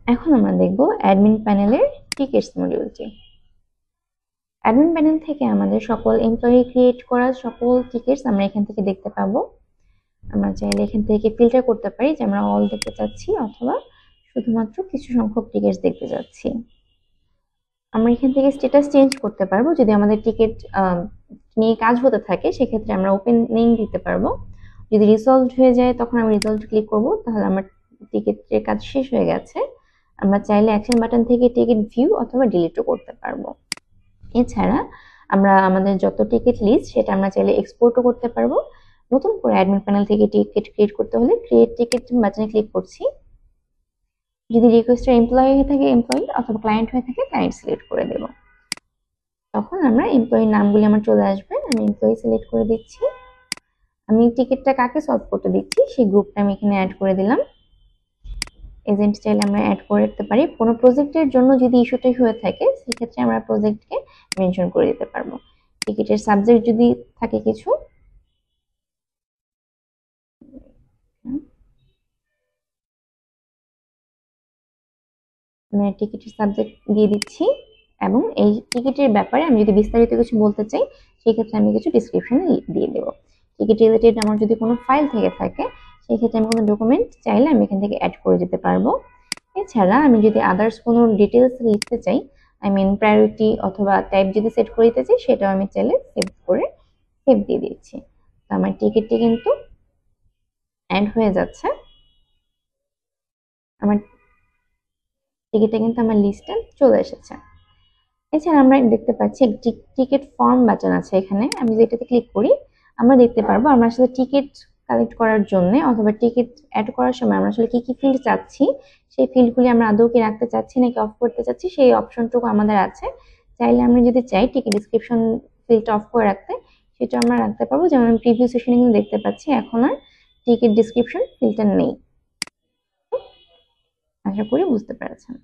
এখন আমরা দেখব অ্যাডমিন প্যানেলের টিকেটস মডিউলটি। অ্যাডমিন প্যানেল থেকে আমাদের সকল এমপ্লয়ি ক্রিয়েট করা সকল টিকেটস আমরা এখান থেকে দেখতে পাবো। আমরা চাইলে এখান থেকে ফিল্টার করতে পারি যে আমরা অল দেখতে চাচ্ছি অথবা শুধুমাত্র কিছু সংখ্যক টিকেটস দেখতে চাচ্ছি। আমরা এখান থেকে স্ট্যাটাস চেঞ্জ করতে পারবো। যদি আমাদের টিকেট নিয়ে কাজ হতে থাকে সেক্ষেত্রে আমরা ওপেনিং দিতে পারবো। যদি রিসলভড হয়ে যায় তখন আমরা রিজলভ ক্লিক করব, তাহলে আমার টিকেটের কাজ শেষ হয়ে গেছে। আমরা চাইলে অ্যাকশন বাটন থেকে টিকিট ভিউ অথবা ডিলিটও করতে পারবো। এছাড়া আমরা আমাদের যত টিকিট লিস্ট সেটা আমরা চাইলে এক্সপোর্টও করতে পারবো। নতুন করে অ্যাডমিন প্যানেল থেকে টিকিট ক্রিয়েট করতে হলে ক্রিয়েট টিকিট বাটনে ক্লিক করছি। যদি রিকোয়েস্টার এমপ্লয়ি হয়ে থাকে এমপ্লয়ি অথবা ক্লায়েন্ট হয়ে থাকে ক্লায়েন্ট সিলেক্ট করে দেব। তখন আমরা এমপ্লয়ির নামগুলি আমার চলে আসবে। আমি এমপ্লয়ি সিলেক্ট করে দিচ্ছি। আমি টিকিটটা কাকে সলভ করতে দিচ্ছি সেই গ্রুপটা আমি এখানে অ্যাড করে দিলাম। এজেন্ট চাইলে আমরা অ্যাড করে দিতে পারি। কোনো প্রজেক্টের জন্য যদি ইস্যুটাই হয়ে থাকে সেক্ষেত্রে আমরা প্রজেক্টকে মেনশন করে দিতে পারবো। টিকিটের সাবজেক্ট যদি থাকে কিছু, আমি টিকিটের সাবজেক্ট দিয়ে দিচ্ছি এবং এই টিকিটের ব্যাপারে আমি যদি বিস্তারিত কিছু বলতে চাই সেক্ষেত্রে আমি কিছু ডিসক্রিপশনে দিয়ে দেবো। টিকিট রিলেটেড আমার যদি কোনো ফাইল থেকে থাকে সেক্ষেত্রে আমি কোনো ডকুমেন্ট চাইলে আমি এখান থেকে অ্যাড করে দিতে পারবো। এছাড়া আমি যদি আদার্স কোনো ডিটেলস লিখতে চাই, আই মিন প্রায়োরিটি অথবা টাইপ যদি সেট করে দিতে চাই সেটাও আমি চাইলে সেভ করে সেভ দিয়ে দিচ্ছি। তো আমার টিকিটটি কিন্তু অ্যাড হয়ে যাচ্ছে। আমার টিকিটটা কিন্তু আমার লিস্টে চলে এসেছে। এছাড়া আমরা দেখতে পাচ্ছি একটি টিকিট ফর্ম বাটন আছে এখানে। আমি যদি এটাতে ক্লিক করি আমরা দেখতে পারবো আমরা আসলে টিকিট কালেক্ট করার জন্য অথবা টিকিট অ্যাড করার সময় আমরা আসলে কি কি ফিল্ড চাচ্ছি, সেই ফিল্ডগুলি আমরা আদৌ কি রাখতে চাচ্ছি নাকি অফ করতে চাচ্ছি সেই অপশনটুকু আমাদের আছে। চাইলে আমরা যদি চাই টিকিট ডিসক্রিপশন ফিল্ডটা অফ করে রাখতে সেটা আমরা রাখতে পারবো। যেমন আমি প্রিভিউ সেশনে কিন্তু দেখতে পাচ্ছি এখন আর টিকিট ডিসক্রিপশন ফিল্ডটা নেই। আশা করি বুঝতে পেরেছেন।